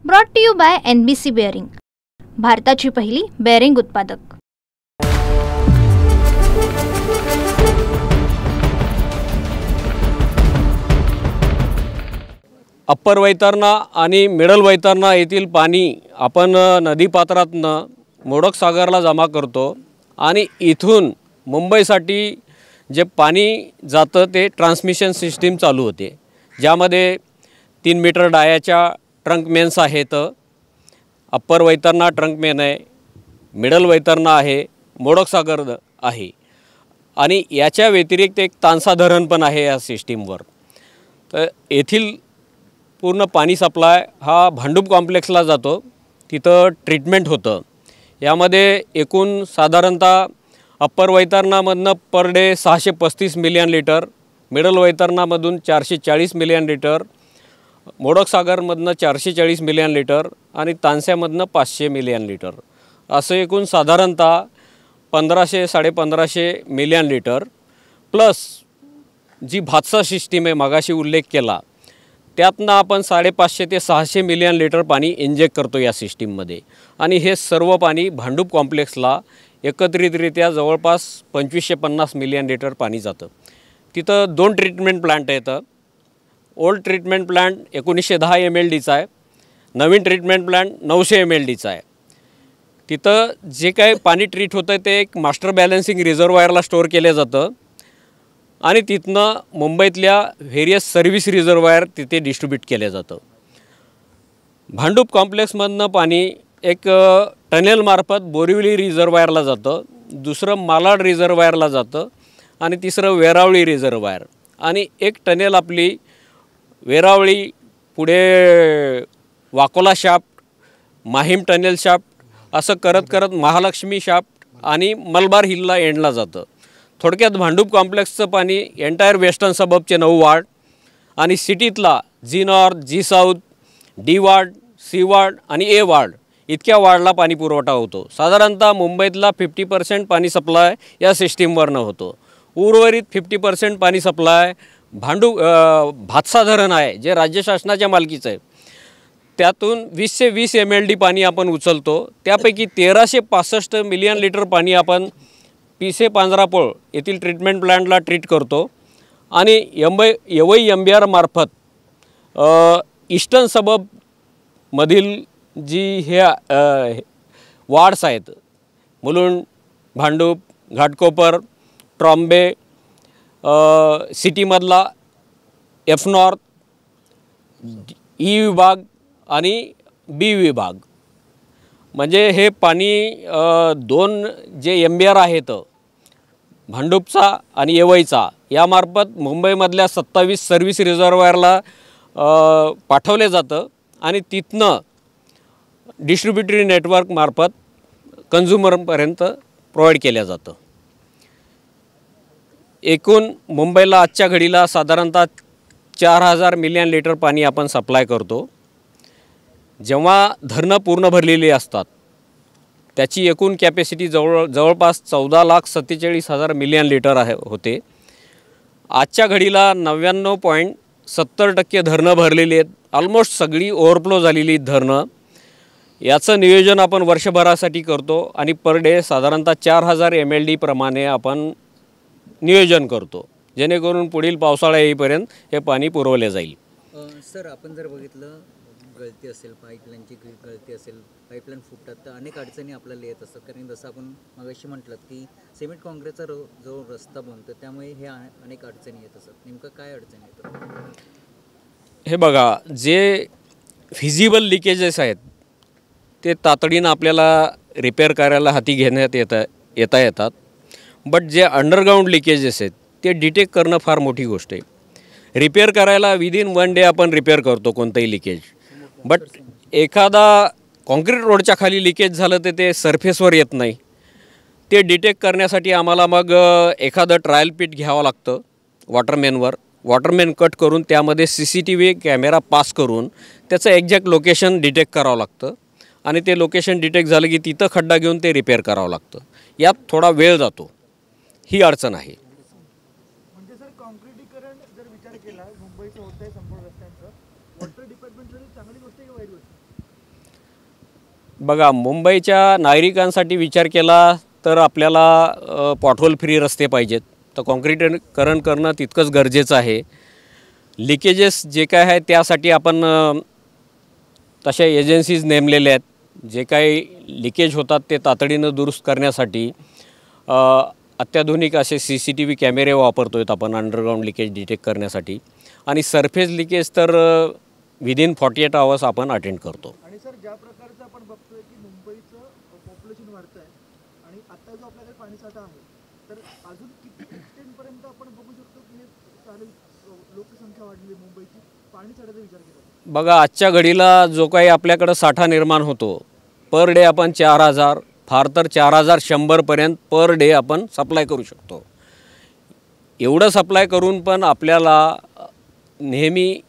Brought to you by NBC bearing, भारताची पहिली bearing उत्पादक। अप्पर वैतरणा आणि मिडल वैतरणा येथील पाणी आपण नदीपात्रातनं मोडक सागरला जमा करतो आणि इथून मुंबईसाठी जे पाणी जातं ते ट्रान्समिशन सिस्टीम चालू होते, ज्यामध्ये 3 मीटर डायाच्या ट्रंक मेन्स आहेत। अप्पर वैतरणा ट्रंक मेन आहे, मिडल वैतरणा आहे, मोडक सागर आहे आणि याच्या व्यतिरिक्त एक तानसा धरण पण आहे या सिस्टीमवर। तर येथील पूर्ण पाणी सप्लाय हा भांडूप कॉम्प्लेक्सला जातो, तिथं ट्रीटमेंट होतं। यामध्ये एकूण साधारणतः अप्पर वैतरणामधनं per day 635 million litre, middle वैतरणामधून 440 मिलियन लिटर, मोडक सागरमधनं 440 मिलियन लिटर आणि तानस्यामधनं 500 मिलियन लिटर, असं एकूण साधारणतः 1500-1550 मिलियन लिटर प्लस जी भातसा सिस्टीम आहे मगाशी उल्लेख केला, त्यातनं आपण 550 ते 600 मिलियन लिटर पाणी इंजेक्ट करतो या सिस्टीममध्ये। आणि हे सर्व पाणी भांडूप कॉम्प्लेक्सला एकत्रितरित्या जवळपास 2550 मिलियन लिटर पाणी जातं। तिथं 2 ट्रीटमेंट प्लांट आहेत। ओल्ड ट्रीटमेंट प्लांट 1910 MLDचा आहे, नवीन ट्रीटमेंट प्लांट 900 MLDचा आहे। तिथं जे काही पाणी ट्रीट होतं ते एक मास्टर बॅलन्सिंग रिझर्वायरला स्टोअर केलं जातं आणि तिथनं मुंबईतल्या व्हेरियस सर्व्हिस रिझर्वायर तिथे डिस्ट्रीब्यूट केलं जातं। भांडूप कॉम्प्लेक्समधनं पाणी एक टनेलमार्फत बोरिवली रिझर्वायरला जातं, दुसरं मालाड रिझर्वायरला जातं आणि तिसरं वेरावळी रिझर्वायर, आणि एक टनेल आपली वेरावळी पुढे Vakola shaft, Mahim tunnel shaft, असं करत करत महालक्ष्मी शाफ्ट आणि मलबार हिलला एंडला जातं। थोडक्यात भांडूप कॉम्प्लेक्सचं पाणी एंटायर वेस्टर्न सबअबचे 9 वार्ड आणि सिटीतला G north, G south, D ward, C ward आणि A वार्ड इतक्या वार्डला पाणी पुरवठा होतो। साधारणतः मुंबईतला 50% पाणी सप्लाय या सिस्टीमवरनं होतो। उर्वरित 50% पाणी सप्लाय भातसा धरण आहे, जे राज्य शासनाच्या मालकीचं आहे, त्यातून 20 ते 20 MLD पाणी आपण उचलतो। त्यापैकी 1365 मिलियन लिटर पाणी आपण पिसे पांजरापोळ येथील ट्रीटमेंट प्लांटला ट्रीट करतो आणि यवई MBR मार्फत ईस्टर्न सबअबमधील जी वार्ड्स आहेत, मुलुंड, भांडूप, घाटकोपर, ट्रॉम्बे, सिटीमधला F नॉर्थ, E विभाग आणि B विभाग, म्हणजे हे पाणी 2 जे MBR आहेत भांडूपचा आणि येवईचा, यामार्फत मुंबईमधल्या 27 सर्व्हिस रिझर्वायरला पाठवले जातं आणि तिथनं डिस्ट्रीब्युटरी नेटवर्कमार्फत कन्झ्युमरपर्यंत प्रोव्हाइड केलं जातं। एकूण मुंबईला आजच्या घडीला साधारणतः 4000 मिलियन लिटर पाणी आपण सप्लाय करतो। जेव्हा धरणं पूर्ण भरलेली असतात त्याची एकूण कॅपॅसिटी जवळपास 14,47,000 मिलियन लिटर होते। आजच्या घडीला 99.70% धरणं भरलेली आहेत, ऑलमोस्ट सगळी ओव्हरफ्लो झालेली धरणं। याचं नियोजन आपण वर्षभरासाठी करतो आणि पर डे साधारणतः 4000 MLD प्रमाणे आपण नियोजन करतो, जेणेकरून पुढील पावसाळा येईपर्यंत हे पाणी पुरवले जाईल। सर, आपण जर बघितलं, गळती असेल, पाईपलाईनची गळती असेल, पाईपलाईन फुटतात, तर अनेक अडचणी आपल्याला येत असतात। कारण जसं आपण मगाशी म्हटलं की सिमेंट काँक्रीटचा जो रस्ता बनतो त्यामुळे हे अनेक अडचणी येत असतात। नेमकं काय अडचणी येतात? हे बघा, जे फिजिबल लिकेजेस आहेत ते तातडीनं आपल्याला रिपेअर करायला हाती घेण्यात येतात, बट जे अंडरग्राऊंड लिकेजेस आहेत ते डिटेक्ट करणं फार मोठी गोष्ट आहे। रिपेअर करायला विदिन 1 डे आपण रिपेअर करतो कोणतंही लिकेज, बट एखादा कॉन्क्रीट रोडच्या खाली लिकेज झालं तर ते सरफेसवर येत नाही। ते डिटेक्ट करण्यासाठी आम्हाला मग एखादं ट्रायल पिट घ्यावं लागतं वॉटरमेन कट करून त्यामध्ये CCTV कॅमेरा पास करून त्याचं एक्झॅक्ट लोकेशन डिटेक्ट करावं लागतं आणि ते लोकेशन डिटेक्ट झालं की तिथं खड्डा घेऊन ते रिपेअर करावं लागतं। यात थोडा वेळ जातो, ही अडचण आहे। म्हणजे सर, काँक्रिटीकरण जर विचार केला मुंबईचं होतंय संपूर्ण रस्त्यांचं, वॉटर डिपार्टमेंटसाठी चांगली गोष्ट आहे की वाईट गोष्ट? बघा, मुंबईच्या नागरिकांसाठी विचार केला तर आपल्याला पॉटहोल फ्री रस्ते पाहिजेत, तर काँक्रिटीकरण करणं तितकंच गरजेचं आहे. लिकेजेस जे काय आहे त्यासाठी आपण तशा एजन्सीज नेमलेल्या आहेत. जे काही लिकेज होतात ते तातडीनं दुरुस्त करण्यासाठी अत्याधुनिक असे CCTV कॅमेरे वापरतो आहेत आपण अंडरग्राऊंड लिकेज डिटेक्ट करण्यासाठी. आणि सरफेस लिकेज तर विदिन 48 आवर्स आपण अटेंड करतो. आणि सर, ज्या प्रकारचं आपण बघतोय की मुंबईचं पॉप्युलेशन वाढतं आहे आणि आता जो आपल्याकडे पाणीसाठा आहे, तर अजून किती एक्सटेंटपर्यंत आपण बघू शकतो की हे चालेल? लोकसंख्या वाढली मुंबईची, पाणीसाठ्याचा विचार केला. बघा, आजच्या घडीला जो काही आपल्याकडं साठा निर्माण होतो, पर डे आपण 4000, फार तर 4100पर्यंत पर डे आपण सप्लाय करू शकतो. एवढं सप्लाय करून पण आपल्याला नेहमी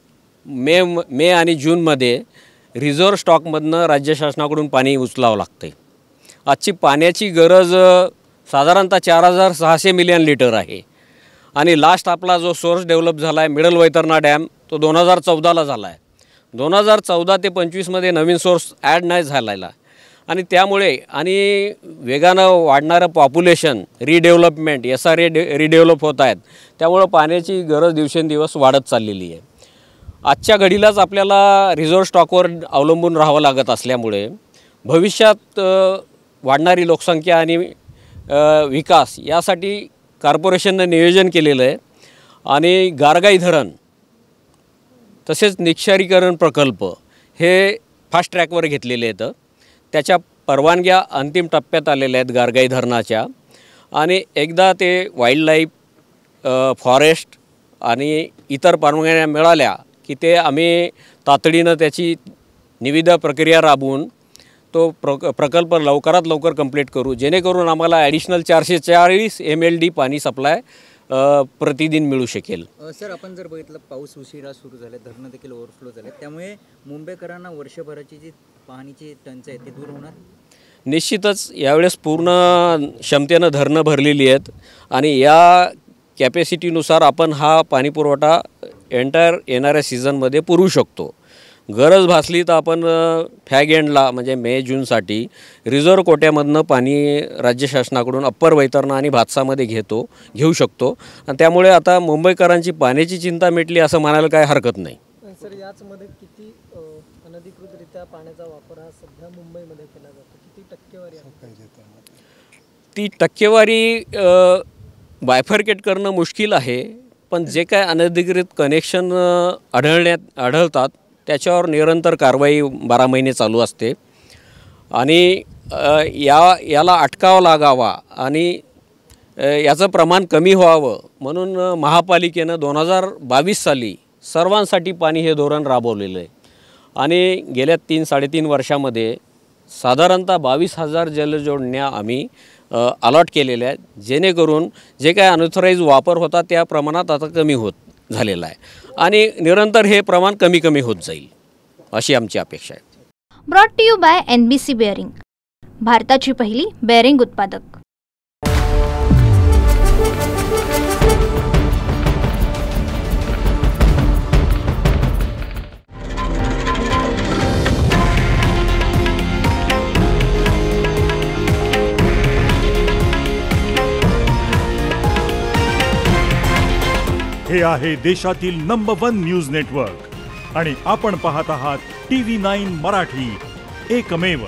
मे आणि जूनमध्ये रिझर्व्ह स्टॉकमधनं राज्य शासनाकडून पाणी उचलावं लागते. आजची पाण्याची गरज साधारणतः 4600 मिलियन लिटर आहे. आणि लास्ट आपला जो सोर्स डेव्हलप झाला आहे मिडल वैतरणा डॅम, तो 2014ला झाला आहे. 2014 ते 25मध्ये नवीन सोर्स ॲड नाही झालेला. आणि त्यामुळे आणि वेगानं वाढणारं पॉप्युलेशन, रिडेव्हलपमेंट, SRA रिडेव्हलप होत आहेत, त्यामुळं पाण्याची गरज दिवसेंदिवस वाढत चाललेली आहे. आजच्या घडीलाच आपल्याला रिझर्व्ह स्टॉकवर अवलंबून राहावं लागत असल्यामुळे भविष्यात वाढणारी लोकसंख्या आणि विकास यासाठी कॉर्पोरेशननं नियोजन केलेलं आहे. आणि गारगाई धरण तसेच निक्षारीकरण प्रकल्प हे फास्ट ट्रॅकवर घेतलेले आहेत. त्याच्या परवानग्या अंतिम टप्प्यात आलेल्या आहेत गारगाई धरणाच्या. आणि एकदा ते वाईल्डलाईफ, फॉरेस्ट आणि इतर परवानग्या मिळाल्या की ते आम्ही तातडीनं त्याची निविदा प्रक्रिया राबवून तो प्रकल्प लवकरात लवकर कंप्लीट करू, जेणेकरून आम्हाला ॲडिशनल 440 MLD पाणी सप्लाय प्रतिदिन मिळू शकेल. सर, आपण जर बघितलं पाऊस उशिरा सुरू झाला, धरणं देखील ओव्हरफ्लो झाले, त्यामुळे मुंबईकरांना वर्षभराची जी पाण्याची टंचाई आहे ती दूर होणार? निश्चितच यावेळेस पूर्ण क्षमतेनं धरणं भरलेली आहेत आणि या कॅपॅसिटीनुसार आपण हा पाणीपुरवठा एंटायर येणाऱ्या सीझनमध्ये पुरवू शकतो. गरज भासली तर आपण फॅग एंडला म्हणजे मे जूनसाठी रिझर्व्ह कोट्यामधनं पाणी राज्य शासनाकडून अप्पर वैतरणा आणि भातसामध्ये घेऊ शकतो. आणि त्यामुळे आता मुंबईकरांची पाण्याची चिंता मिटली असं म्हणायला काय हरकत नाही. सर, याचमध्ये किती अनधिकृतरित्या पाण्याचा वापर हा सध्या मुंबईमध्ये केला जातो? किती टक्केवारी आहे? ती टक्केवारी बायफर्केट करणं मुश्किल आहे, पण जे काय अनधिकृत कनेक्शन आढळतात त्याच्यावर निरंतर कारवाई 12 महिने चालू असते. आणि याला अटकाव लागावा आणि याचं प्रमाण कमी व्हावं म्हणून महापालिकेनं 2022 साली सर्वांसाठी पाणी हे धोरण राबवलेलं आहे. आणि गेल्या 3-3.5 वर्षामध्ये साधारणतः 22,000 जलजोडण्या आम्ही अलॉट केलेल्या आहेत, जेणेकरून जे काय अनऑथराईज वापर होता त्या प्रमाणात आता कमी होत झालेला आहे आणि निरंतर हे प्रमाण कमी होत जाईल अशी आमची अपेक्षा आहे. Brought to you by NBC bearing, भारताची पहिली बेअरिंग उत्पादक. हे आहे देशातील नंबर 1 न्यूज नेटवर्क आणि आपण पाहत आहात TV9 मराठी, एकमेव.